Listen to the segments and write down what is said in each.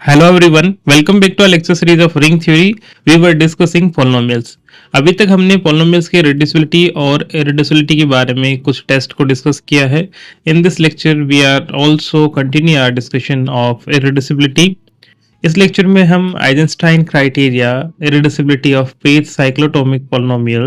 Hello everyone, welcome back to our lecture series of ring theory. We were discussing polynomials. अभी तक हमने polynomials के reducibility और irreducibility के बारे में कुछ टेस्ट को डिस्कस किया है. In this lecture we are also continue our discussion of irreducibility. इस लेक्चर में हम Eisenstein criteria, irreducibility of page cyclotomic polynomial,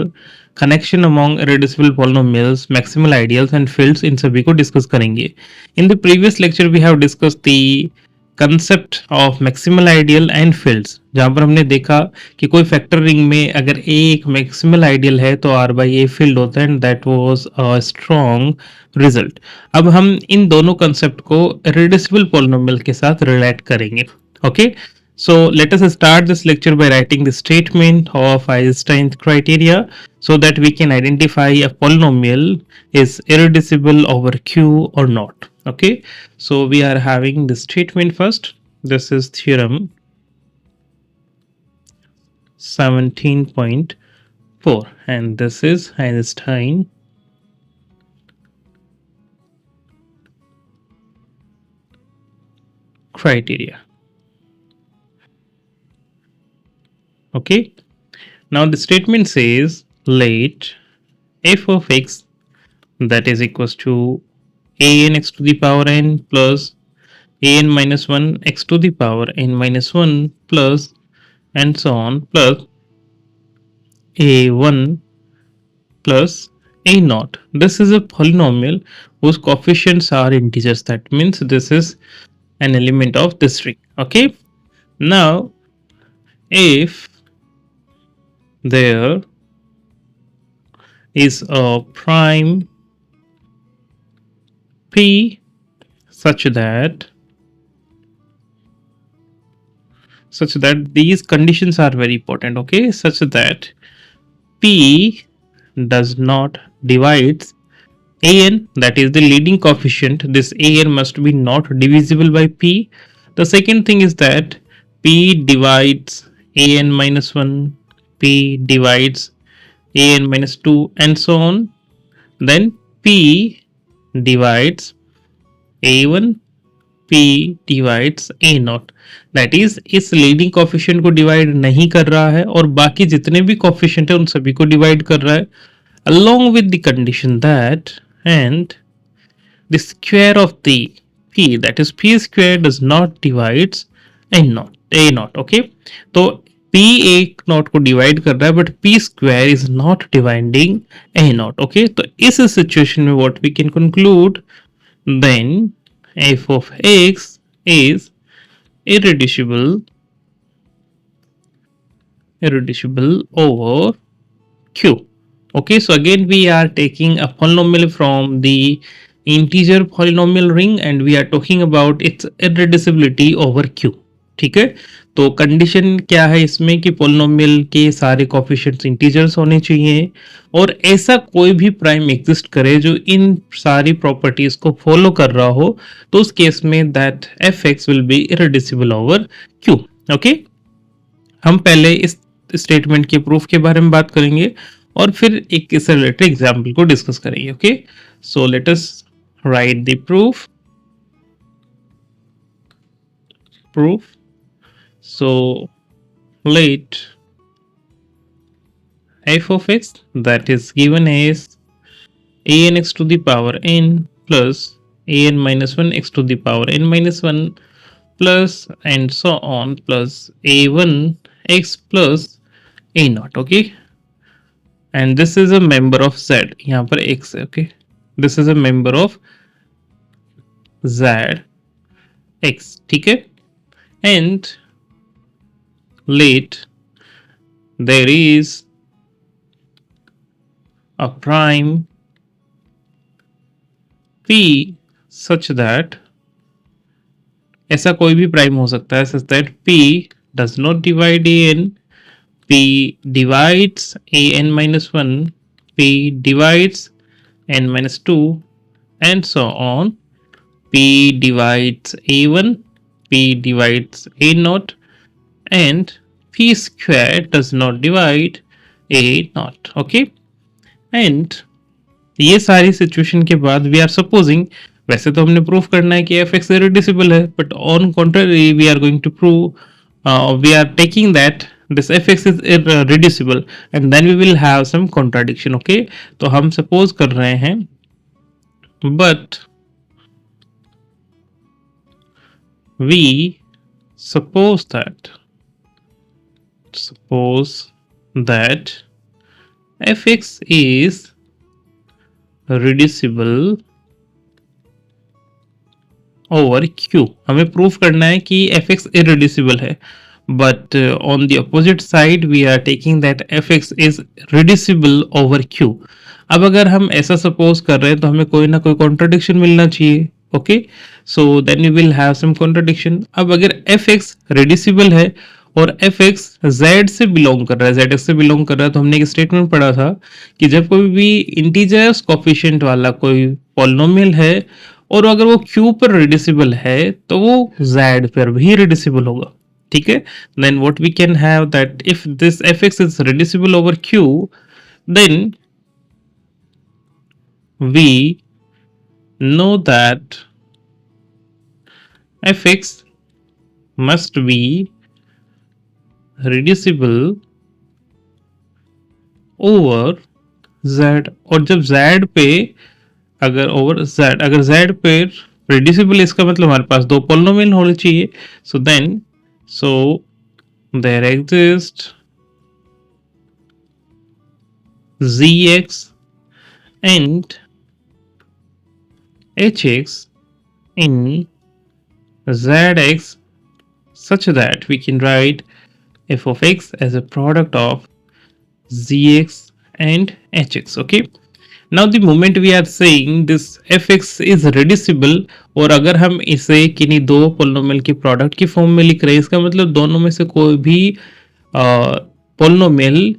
connection among irreducible polynomials, maximal ideals and fields इन सभी को डिस्कस करेंगे. In the previous lecture we have discuss the concept of maximal ideal and fields, जहां पर हमने देखा कि कोई फैक्टर रिंग में अगर ए एक मैक्सिमल आइडियल है तो आर बाई ए फील्ड होता है and that was a strong result. अब हम इन दोनों कंसेप्ट को irreducible polynomial के साथ रिलेट करेंगे. Okay, so let us start this lecture by writing the statement of Einstein's criteria so that we can identify a polynomial is irreducible over Q or not. Okay, so we are having the statement first. This is theorem 17.4 and this is Einstein criteria. Okay, now the statement says let f of x that is equals to an x to the power n plus an minus 1 x to the power n minus 1 plus and so on plus a1 plus a naught. This is a polynomial whose coefficients are integers. That means this is an element of this ring. Okay, now if there is a prime p such that these conditions are very important. Okay, such that p does not divides an, that is the leading coefficient. This an must be not divisible by p. The second thing is that p divides an minus 1, p divides an minus 2 and so on. Then p divides a1, p divides a naught. That is इस leading coefficient को divide नहीं कर रहा है और बाकी जितने भी कोफिशिएंट है उन सभी को डिवाइड कर रहा है, along with the condition that and the square of the p, that is p square does not divides a naught. Okay, तो p a naught को डिवाइड कर रहा है but p square is not dividing a naught. Okay, तो इस situation में what we can conclude, then f of x is irreducible over q. Okay, so again we are taking a polynomial from the integer polynomial ring and we are talking about its irreducibility over q. ठीक है, तो condition क्या है इसमें कि polynomial के सारे coefficients integers होने चाहिए और ऐसा कोई भी प्राइम एग्जिस्ट करे जो इन सारी प्रॉपर्टीज को फॉलो कर रहा हो, तो उस केस में that F X will be irreducible over Q. Okay, हम पहले इस स्टेटमेंट के प्रूफ के बारे में बात करेंगे और फिर एक इससे रिलेटेड एग्जाम्पल को डिस्कस करेंगे. Okay, so let us right the proof. So let f of x that is given as an x to the power n plus an minus 1 x to the power n minus 1 plus and so on plus a1 x plus a naught. Okay, and this is a member of z. यहाँ पर x है. Okay, this is a member of z x. ठीक है, and let there is a prime p such that, ऐसा कोई भी prime हो सकता है such that p does not divide an, p divides an minus 1, p divides n minus 2 and so on, p divides a1, p divides a naught and p square does not divide a naught. Okay, and ये सारी situation के बाद we are supposing वैसे तो हमने proof करना है कि एफ एक्स इरेड्यूसिबल है, but on contrary we are going to prove, we are taking that this fx is irreducible and then we will have some contradiction. okay, तो हम suppose कर रहे हैं, but we suppose that fx is reducible over Q. हमें proof करना है कि F X irreducible है, but on the opposite side we are taking that F X is reducible over Q. अब अगर हम ऐसा सपोज कर रहे हैं तो हमें कोई ना कोई कॉन्ट्रडिक्शन मिलना चाहिए. Okay, so then we will have some contradiction. अब अगर एफ एक्स रिड्यूसिबल है और एफ एक्स जेड से बिलोंग कर रहा है, जेड एक्स से बिलोंग कर रहा है, तो हमने एक स्टेटमेंट पढ़ा था कि जब कोई भी इंटीजर्स कोफिशिएंट वाला कोई पॉलिनोमियल है और अगर वो Q पर रिड्यूसिबल है तो वो Z पर भी रिड्यूसिबल होगा. ठीक है, then what we can have that if this fx is reducible over Q, then we know that fx must be reducible over Z. और जब Z पे अगर ओवर z, अगर z पे रिड्यूसिबल, इसका मतलब हमारे पास दो पॉलिनोमियल होने चाहिए. So then there exist zx and hx in zx such that we can write f of x as a product of zx and hx. okay, now the moment we are saying this fx is reducible, और अगर हम इसे किन्हीं दो polynomial की product की form में लिख रहे हैं, इसका मतलब दोनों में से कोई भी पोलिनोमियल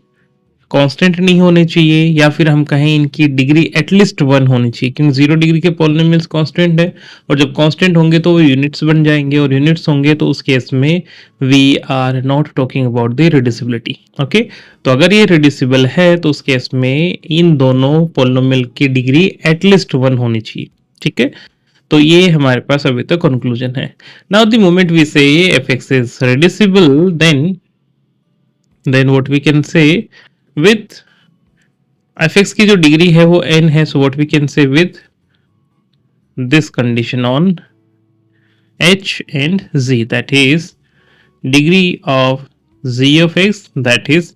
कांस्टेंट नहीं होने चाहिए, या फिर हम कहें इनकी डिग्री एटलीस्ट 1 होनी चाहिए, क्योंकि 0 डिग्री के पॉलिनोमियल्स कांस्टेंट है, और जब कांस्टेंट होंगे तो वो यूनिट्स बन जाएंगे, और यूनिट्स होंगे तो उस केस में we are not talking about the reducibility. Okay, तो अगर ये रिड्यूसिबल है तो उस केस में इन दोनों पॉलिनोमियल की डिग्री एटलीस्ट 1 होनी चाहिए. ठीक है, तो ये हमारे पास अभी तक कंक्लूजन है. Now the moment we say F X is reducible, then what we can say with fx की जो डिग्री है वो n है, so what we can say with this condition on h and z, that is degree of z of x that is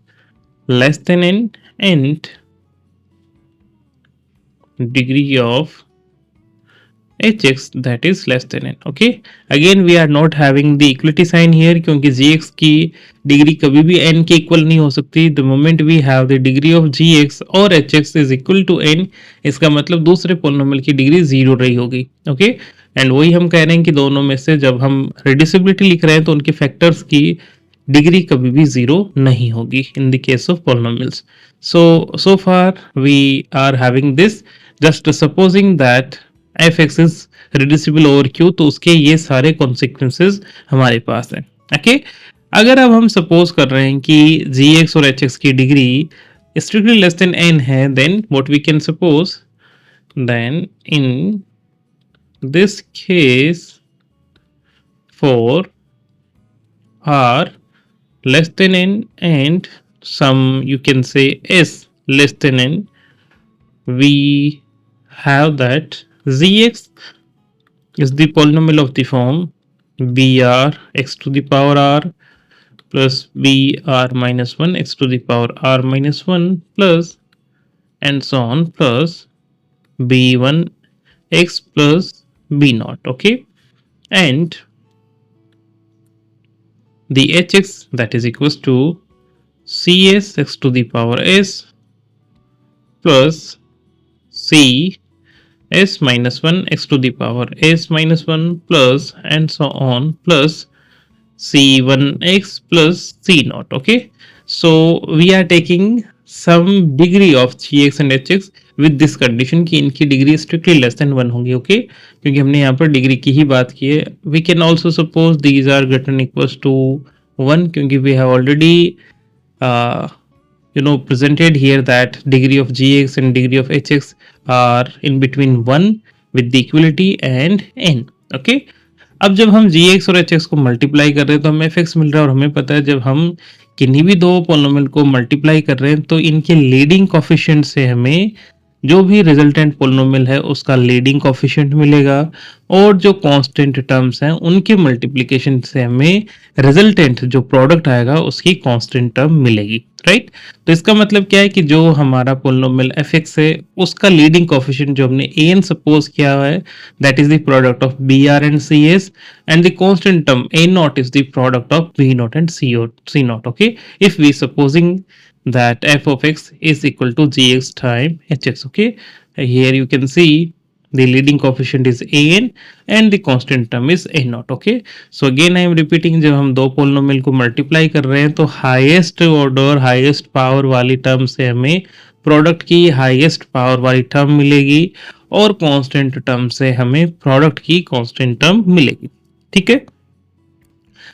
less than n and degree of hx that is less than n. okay, again we are not having the equality sign here क्योंकि gx की degree कभी भी n के equal नहीं हो सकती. the moment we have the degree of gx और hx is equal to n, इसका मतलब दूसरे पोलिनोमियल की डिग्री 0 रही होगी. ओके, एंड वही हम कह रहे हैं कि दोनों में से जब हम रिड्यूसिबिलिटी लिख रहे हैं तो उनके फैक्टर्स की डिग्री कभी भी 0 नहीं होगी in the case of polynomials. so far we are having this, just supposing that fx is reducible over q, तो उसके ये सारे consequences हमारे पास हैं. ओके, अगर अब हम सपोज कर रहे हैं कि gx और hx की degree strictly less than n है, then what we can suppose, then in this case for r less than n and some you can say s less than n, we have that zx is the polynomial of the form br x to the power r plus br minus 1 x to the power r minus 1 plus and so on plus b1 x plus b naught. okay, and the hx that is equals to cs x to the power s plus c s minus 1 x to the power s minus 1 plus and so on plus c1x plus c naught. okay, so we are taking some degree of gx and hx with this condition कि इनकी degree strictly less than 1 होगी. okay, क्योंकि हमने यहाँ पर degree की ही बात की है. we can also suppose these are greater than equals to 1 क्योंकि we have already presented here that degree of gx and degree of hx are in between 1, with the equality and n. Okay, अब जब हम gx और hx को multiply कर रहे हैं तो हमें fx मिल रहा है, और हमें पता है जब हम किन्हीं भी दो पॉलिनोमियल को मल्टीप्लाई कर रहे हैं तो इनके लीडिंग कोफिशिएंट से हमें जो भी रिजल्टेंट पॉलिनोमियल है उसका लीडिंग कोफिशिएंट मिलेगा, और जो कांस्टेंट टर्म्स हैं उनके मल्टीप्लिकेशन से हमें रिजल्टेंट जो प्रोडक्ट आएगा उसकी कांस्टेंट टर्म मिलेगी, राइट। तो इसका मतलब क्या है कि जो हमारा पॉलिनोमियल fx है उसका लीडिंग कोफिशिएंट जो हमने an सपोज किया है that is the product of br and cs, and the constant term a naught is the product of b naught and c naught. Okay, if we supposing that f of x is equal to gx time hx. Okay, here you can see the leading coefficient is an and the constant term is a naught. Okay, so again I am repeating, जब हम दो polynomial को multiply कर रहे हैं तो highest order highest power वाली term से हमें प्रोडक्ट की हाईएस्ट पावर वाली टर्म मिलेगी, और कांस्टेंट टर्म से हमें प्रोडक्ट की कांस्टेंट टर्म मिलेगी। ठीक है,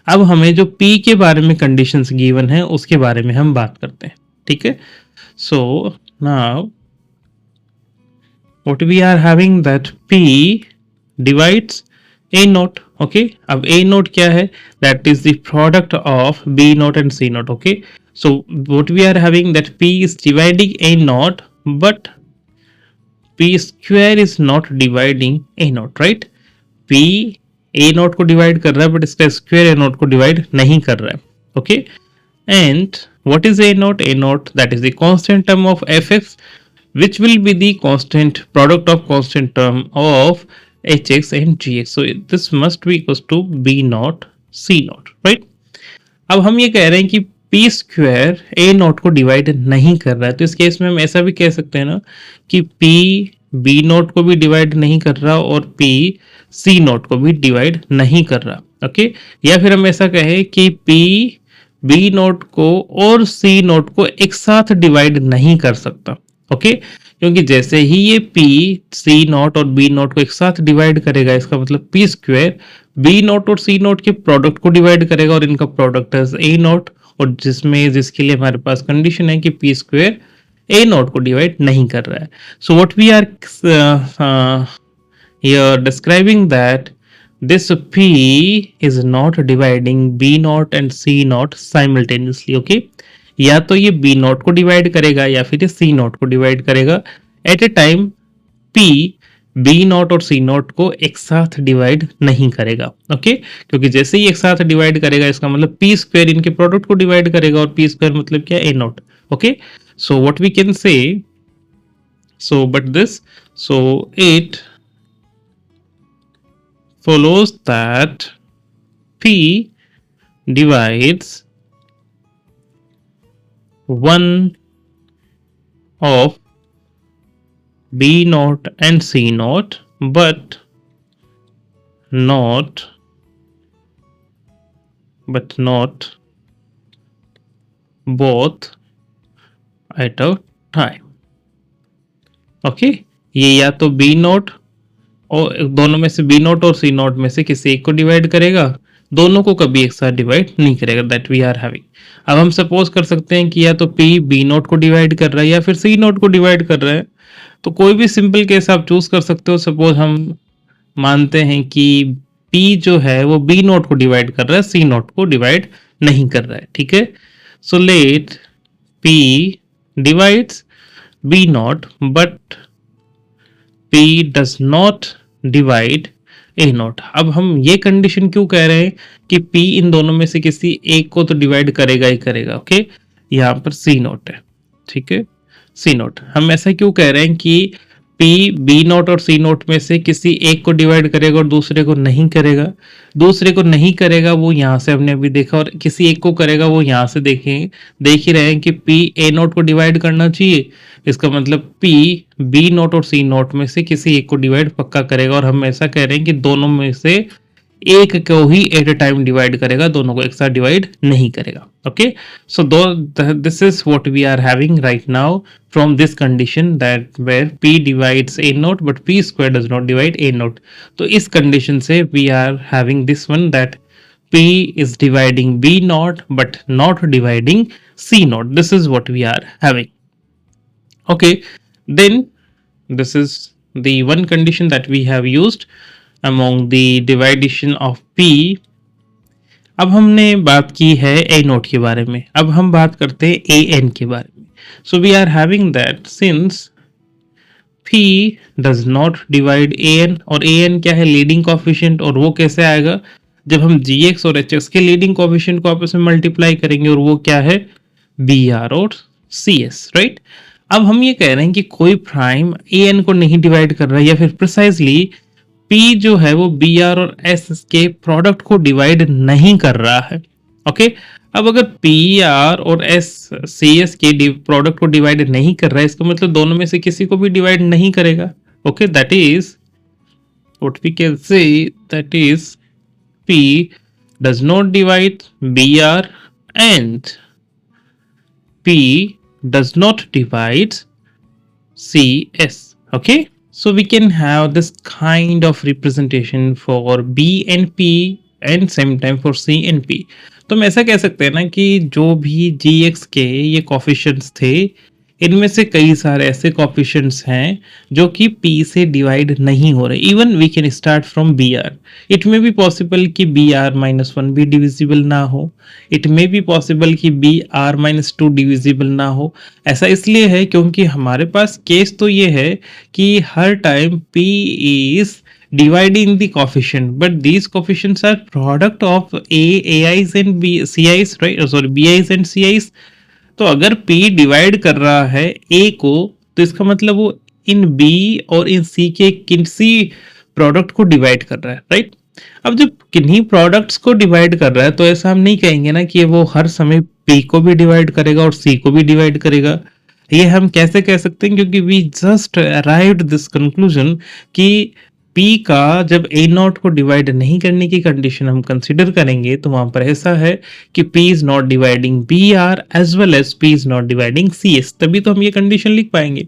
अब हमें जो P के बारे में कंडीशंस गिवन है उसके बारे में हम बात करते हैं। ठीक है, so now what we are having that P divides A naught. Okay, अब A नॉट क्या है, that is the product of B naught and C naught. Okay, so what we are having that P is dividing A naught but P square is not dividing A naught, right. P A naught को divide कर रहा है बट इसका square A naught को divide नहीं कर रहा है। Okay, and what is a not? A not that is the constant term of F x which will be the constant product of constant term of hx and gx. So this must be equals to b naught c naught, right? अब हम ये कह रहे हैं कि p square a naught को divide नहीं कर रहा है, तो इस केस में हम ऐसा भी कह सकते हैं ना कि p b नॉट को भी डिवाइड नहीं कर रहा और p c नॉट को भी डिवाइड नहीं कर रहा। ओके, या फिर हम ऐसा कहें कि p b नॉट को और c नॉट को एक साथ डिवाइड नहीं कर सकता। ओके, क्योंकि जैसे ही ये p c नॉट और b नॉट को एक साथ डिवाइड करेगा, इसका मतलब p स्क्वायर b नॉट और c नॉट के प्रोडक्ट को डिवाइड करेगा और इनका प्रोडक्ट है a नॉट, और जिसके लिए हमारे पास कंडीशन है कि p स्क्वायर a नॉट को डिवाइड नहीं कर रहा है। So what we are here describing that this p is not dividing b naught and c naught simultaneously. Okay, या तो ये b नॉट को डिवाइड करेगा या फिर ये c नॉट को डिवाइड करेगा at a time. p b naught और c नॉट को एक साथ डिवाइड नहीं करेगा। ओके, क्योंकि जैसे ही एक साथ डिवाइड करेगा इसका मतलब p स्क्वायर इनके प्रोडक्ट को डिवाइड करेगा, और p स्क्वायर मतलब क्या, a naught. Okay, so what we can say, so but this, so it follows that p divides one of b naught and c naught but not both at a time. Okay, ये या तो b naught और दोनों में से b naught और c not में से किसी एक को डिवाइड करेगा, दोनों को कभी एक साथ डिवाइड नहीं करेगा, दैट वी आर हैविंग। अब हम सपोज कर सकते हैं कि या तो p b नॉट को डिवाइड कर रहा है या फिर c नॉट को डिवाइड कर रहा है, तो कोई भी सिंपल केस आप चूज कर सकते हो। सपोज हम मानते हैं कि p जो है वो b नॉट को डिवाइड कर रहा है, c नॉट को डिवाइड नहीं कर रहा है। ठीक है, so let p divides b naught but p does not divide a not. अब हम ये कंडीशन क्यों कह रहे हैं कि p इन दोनों में से किसी एक को तो डिवाइड करेगा ही करेगा। ओके, यहाँ पर c नॉट है, ठीक है, c नॉट। हम ऐसा क्यों कह रहे हैं कि p b नॉट और c नॉट में से किसी एक को डिवाइड करेगा और दूसरे को नहीं करेगा। दूसरे को नहीं करेगा वो यहाँ से हमने अभी देखा, और किसी एक को करेगा वो यहाँ से देख ही रहे हैं कि p a नॉट को डिवाइड करना चाहिए, इसका मतलब p b नॉट और c नॉट में से किसी एक को डिवाइड पक्का करेगा, और हम ऐसा कह रहे हैं कि दोनों में से एक को ही एट ए टाइम डिवाइड करेगा, दोनों को एक साथ डिवाइड नहीं करेगा। Okay, so this is what we are having right now from this condition that where p divides a naught but p square does not divide a naught. तो इस condition से we are having this one that p is dividing b naught but not dividing c naught. This is what we are having. Okay, then this is the one condition that we have used among the division of P. अब हमने बात की है A note के बारे में, अब हम बात करते हैं AN के बारे में. So we are having that since P does not divide AN, और AN क्या है, लीडिंग कोफिशिएंट, और वो कैसे आएगा जब हम GX और HX के लीडिंग कोफिशिएंट को आपस में मल्टीप्लाई करेंगे, और वो क्या है, BR और CS, राइट. अब हम ये कह रहे हैं कि कोई प्राइम AN को नहीं डिवाइड कर रहा है, या फिर प्रिसाइजली P जो है वो BR और S के प्रोडक्ट को डिवाइड नहीं कर रहा है. ओके, अब अगर PR और CS के प्रोडक्ट को डिवाइड नहीं कर रहा है, इसका मतलब दोनों में से किसी को भी डिवाइड नहीं करेगा. Okay, that is what we can say, that is P does not divide BR and P does not divide CS. Okay, so we can have this kind of representation for B and P and same time for C and P. तो हम ऐसा कह सकते हैं ना कि जो भी GX के ये कोफिशिएंट्स थे, इनमें से कई सारे ऐसे कोफिशिएंट्स हैं जो कि P से डिवाइड नहीं हो रहे. Even we can start from BR. It may be possible कि BR-1 भी डिविजिबल ना हो, इट मे बी पॉसिबल कि BR-2 डिविजिबल ना हो. ऐसा इसलिए है क्योंकि हमारे पास केस तो ये है कि हर time P is dividing the coefficient, but these coefficients are product of AIs and CIs, right? Sorry, BIs and CIs. तो अगर P डिवाइड कर रहा है A को, तो इसका मतलब वो इन B और इन C के किसी प्रोडक्ट को डिवाइड कर रहा है, राइट. अब जब किन्हीं प्रोडक्ट्स को डिवाइड कर रहा है, तो ऐसा हम नहीं कहेंगे ना कि वो हर समय P को भी डिवाइड करेगा और C को भी डिवाइड करेगा. ये हम कैसे कह सकते हैं, क्योंकि we just arrived this conclusion कि P का जब A नॉट को डिवाइड नहीं करने की कंडीशन हम कंसिडर करेंगे, तो वहां पर ऐसा है कि P is not dividing BR as well as P is not dividing CS, तभी तो हम ये कंडीशन लिख पाएंगे.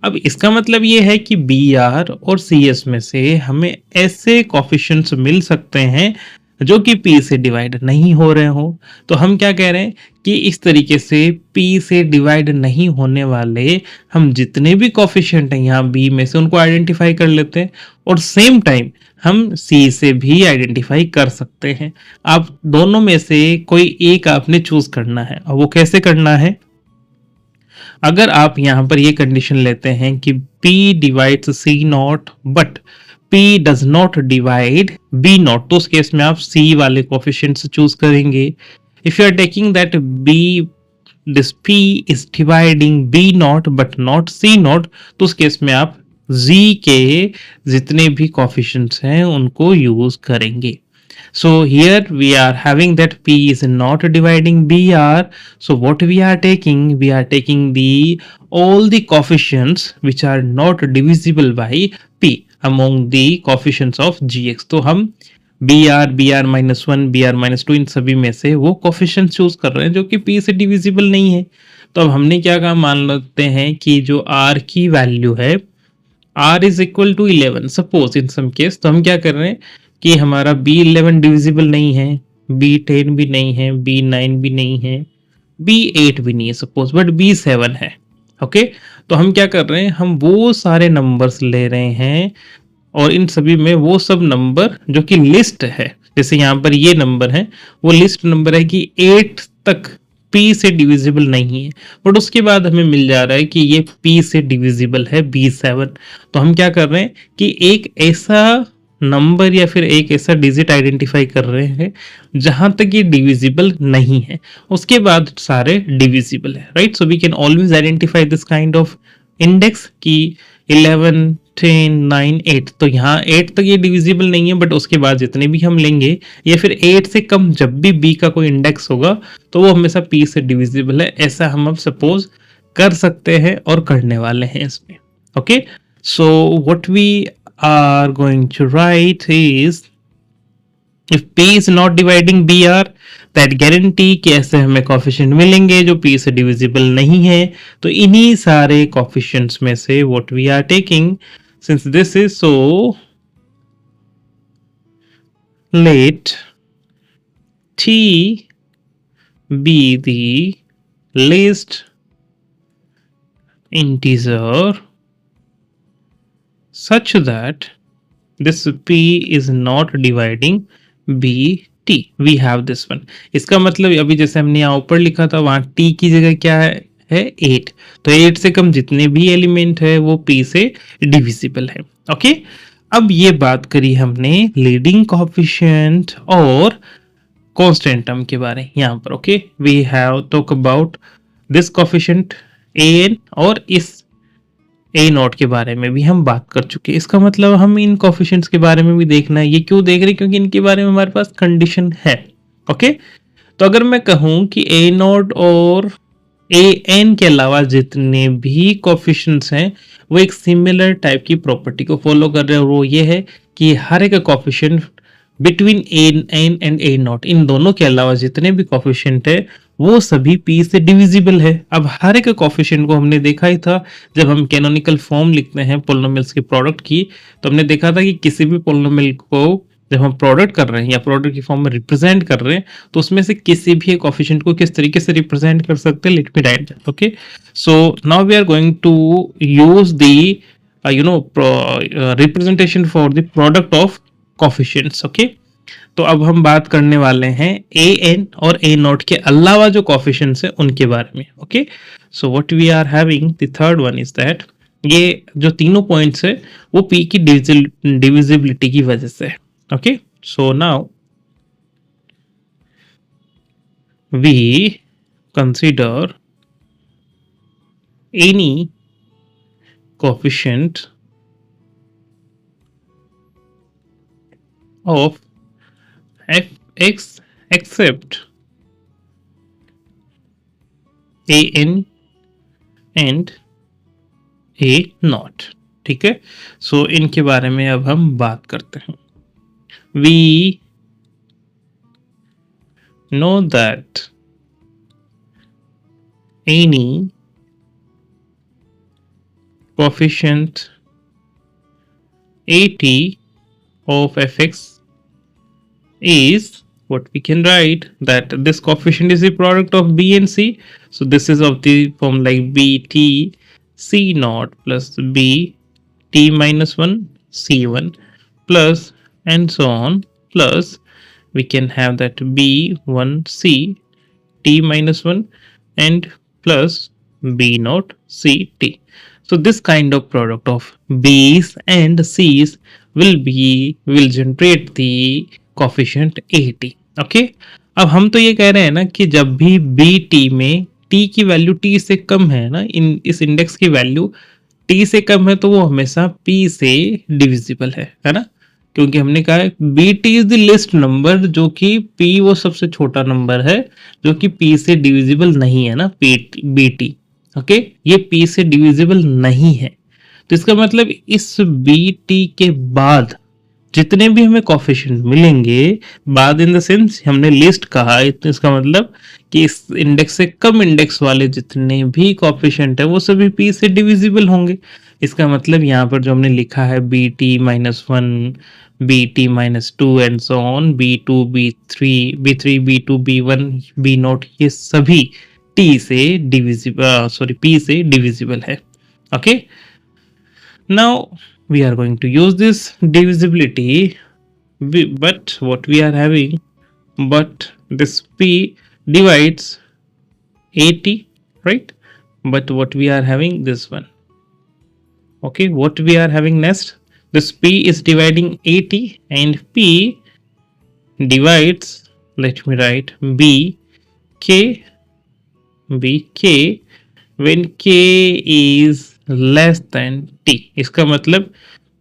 अब इसका मतलब ये है कि BR और CS में से हमें ऐसे कोफिशिएंट्स मिल सकते हैं जो कि P से डिवाइड नहीं हो रहे हो. तो हम क्या कह रहे हैं कि इस तरीके से P से डिवाइड नहीं होने वाले हम जितने भी कोफिशिएंट हैं यहाँ B में से, उनको आइडेंटिफाई कर लेते हैं, और सेम टाइम हम C से भी आइडेंटिफाई कर सकते हैं. आप दोनों में से कोई एक आपने चूज करना है, और वो कैसे करना है. अगर आप यहाँ पर ये कंडीशन लेते हैं कि P divides C naught but P does not divide B naught, तो उस केस में आप C वाले कोफिशिएंट्स चूज करेंगे. If you are taking that this P is dividing B naught but not C naught, तो उस केस में आप Z के जितने भी कोफिशिएंट्स हैं उनको यूज करेंगे. So here we are having that P is not dividing BR. So what we are taking the all the coefficients which are not divisible by P among the coefficients of GX. तो हम BR-1, BR-2 इन सभी में से वो coefficients choose कर रहे हैं जो कि P से divisible नहीं है. तो अब हमने क्या कहा, मान लेते हैं कि जो R की वैल्यू है, R is equal to 11 suppose in some case. तो हम क्या कर रहे हैं कि हमारा B11 डिविजिबल नहीं है, B10 भी नहीं है, B9 भी नहीं है, B8 भी नहीं है सपोज, बट B7 है. ओके, तो हम क्या कर रहे हैं, हम वो सारे नंबर्स ले रहे हैं, और इन सभी में वो सब नंबर जो कि लिस्ट है, जैसे यहाँ पर ये नंबर है, वो लिस्ट नंबर है कि 8 तक P से डिविजिबल नहीं है, बट उसके बाद हमें मिल जा रहा है कि ये P से डिविजिबल है B7. तो हम क्या कर रहे हैं कि एक ऐसा नंबर या फिर एक ऐसा डिजिट आइडेंटिफाई कर रहे हैं जहां तक ये डिविजिबल नहीं है, उसके बाद सारे डिविजिबल है, right. So we can always identify this kind of index कि 11, 10, 9, 8. तो यहाँ 8 तक ये डिविजिबल नहीं है, बट उसके बाद जितने भी हम लेंगे, या फिर 8 से कम जब भी B का कोई इंडेक्स होगा, तो वो हमेशा P से डिविजिबल है. ऐसा हम अब सपोज कर सकते हैं और करने वाले हैं इसमें. Okay, so what we are going to write is if P is not dividing BR, that guarantee कि ऐसे हमें कोफिशिएंट मिलेंगे जो P से डिविजिबल नहीं है. तो इन्हीं सारे कोफिशिएंट्स में से what we are taking, since this is so, let T be the least integer such that this P is not dividing BT. We have this one. इसका मतलब अभी जैसे हमने यहाँ ऊपर लिखा था वहां T की जगह क्या है 8, तो 8 से कम जितने भी एलिमेंट है वो P से डिविजिबल है. ओके, अब ये बात करी हमने लीडिंग कोएफिशिएंट और कांस्टेंट टर्म के बारे यहाँ पर. Okay, we have talk about this coefficient an और इस ए नॉट के बारे में भी हम बात कर चुके हैं. इसका मतलब हम इन कोफिशिएंट्स के बारे में भी देखना है. ये क्यों देख रहे हैं? क्योंकि इनके बारे में हमारे पास कंडीशन है. ओके, तो अगर मैं कहूं कि ए नॉट और ए एन के अलावा जितने भी कोफिशिएंट्स हैं वो एक सिमिलर टाइप की प्रॉपर्टी को फॉलो कर रहे हैं, और वो ये है कि हर एक coefficient between A N and A naught, इन दोनों के अलावा जितने भी कोफिशिएंट है वो सभी p से डिविजिबल है. अब हर एक कोफिशिएंट को हमने देखा ही था जब हम कैनोनिकल फॉर्म लिखते हैं पोलिनोमियल्स के प्रोडक्ट की, तो हमने देखा था कि किसी भी पोलिनोमियल को जब हम प्रोडक्ट कर रहे हैं या प्रोडक्ट की फॉर्म में रिप्रेजेंट कर रहे हैं तो उसमें से किसी भी एक कोफिशिएंट को किस तरीके से रिप्रेजेंट कर सकते हैं. Let me write that. Okay, so now we are going to use the representation for the product of coefficients. Okay, तो अब हम बात करने वाले हैं ए एन और ए नॉट के अलावा जो कोफिशिएंट्स हैं उनके बारे में. Okay, so what we are having the third one is that ये जो तीनों पॉइंट्स है वो पी की डिविजिबिलिटी की वजह से है. Okay, so now we consider any coefficient of fx except an and a naught. ठीक है, सो इनके बारे में अब हम बात करते हैं. we know that any coefficient at of fx is what we can write that this coefficient is the product of b and c. So this is of the form like bt c naught plus b t minus 1 c1 plus and so on, plus we can have that b1 c t minus 1 and plus b naught c t. So this kind of product of b's and c's will generate the coefficient AT. Okay, अब हम तो ये कह रहे हैं ना कि जब भी BT में T की वैल्यू T से कम है ना, इस इंडेक्स की वैल्यू T से कम है तो वो हमेशा P से डिविजिबल है ना, क्योंकि हमने कहा है BT is the list number, जो कि P वो सबसे छोटा नंबर है जो कि P से डिविजिबल नहीं है ना, BT. ओके, ये P से डिविजिबल नहीं है, तो इसका मतलब इस BT के बाद जितने भी हमें कोफिशिएंट मिलेंगे, बाद इन द सेंस हमने लिस्ट कहा, इसका मतलब कि इस इंडेक्स से कम इंडेक्स वाले जितने भी कोफिशिएंट है वो सभी p से डिविजिबल होंगे. इसका मतलब यहाँ पर जो हमने लिखा है bt -1 bt -2 and so on, b2 b3 b2 b1 b0, ये सभी p से डिविजिबल है. Okay, now we are going to use this divisibility, but what we are having, but this p divides at, right? But what we are having this one. Okay, what we are having next, this p is dividing at and p divides, let me write b k when k is less than t. इसका मतलब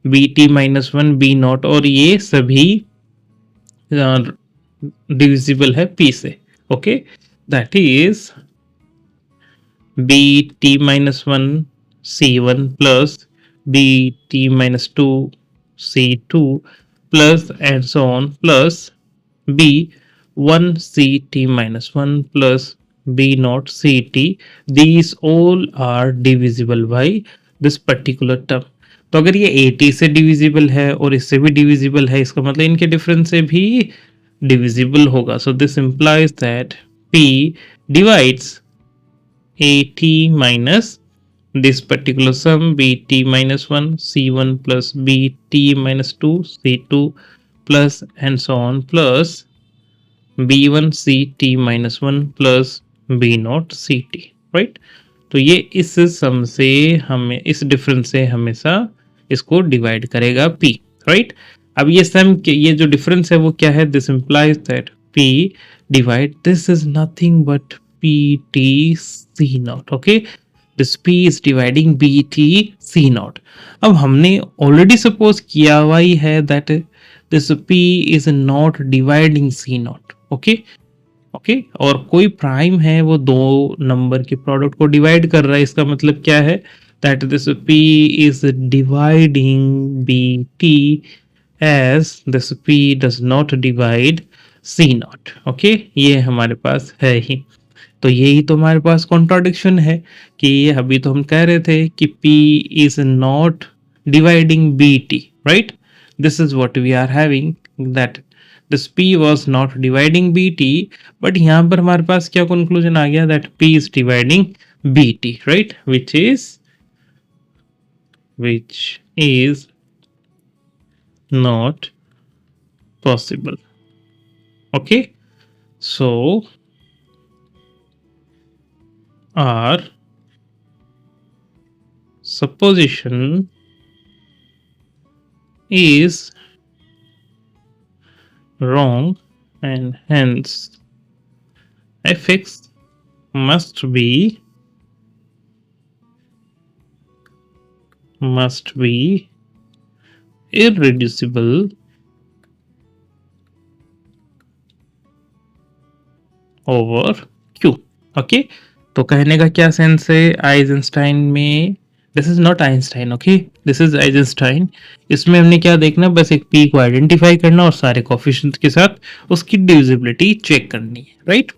bt -1 b0 और ये सभी divisible है p से. Okay, that is bt -1 c1 plus bt -2 c2 plus and so on plus b1 ct -1 plus b0 ct. these all are divisible by this particular term. तो अगर ये at से divisible है और इससे भी डिविजिबल है, इसका मतलब इनके डिफरेंस से भी डिविजिबल होगा. So this implies that p divides at minus this particular sum bt minus 1 c1 plus bt minus 2 c2 plus and so on plus b1 ct minus 1 plus b not ct, right. तो ये इस सम से हमें, इस difference से हमेशा इसको divide करेगा p, राइट। अब ये सम के ये जो डिफरेंस है वो क्या है, this implies that p divide this is nothing but pt c naught, okay. This p is dividing bt c not. अब हमने ऑलरेडी सपोज किया हुआ ही है that this p is not dividing c naught, okay okay. और कोई prime है वो दो नंबर के प्रोडक्ट को डिवाइड कर रहा है, इसका मतलब क्या है that this p is dividing bt as this p does not divide c naught, okay. ये हमारे पास है ही, तो यही तो हमारे पास कॉन्ट्राडिक्शन है कि अभी तो हम कह रहे थे कि p is not dividing bt, right. This is what we are having that this p was not dividing bt, but यहाँ पर हमारे पास क्या कंक्लूजन आ गया that p is dividing bt, right, which is not possible, okay। So our supposition is wrong and hence fx must be irreducible over q, okay. तो कहने का क्या सेंस है, आइंस्टाइन में, this is not Einstein, okay, this is Einstein. इसमें हमने क्या देखना, बस एक p को आइडेंटिफाई करना और सारे कोफिशिएंट्स के साथ उसकी डिविजिबिलिटी चेक करनी है, राइट।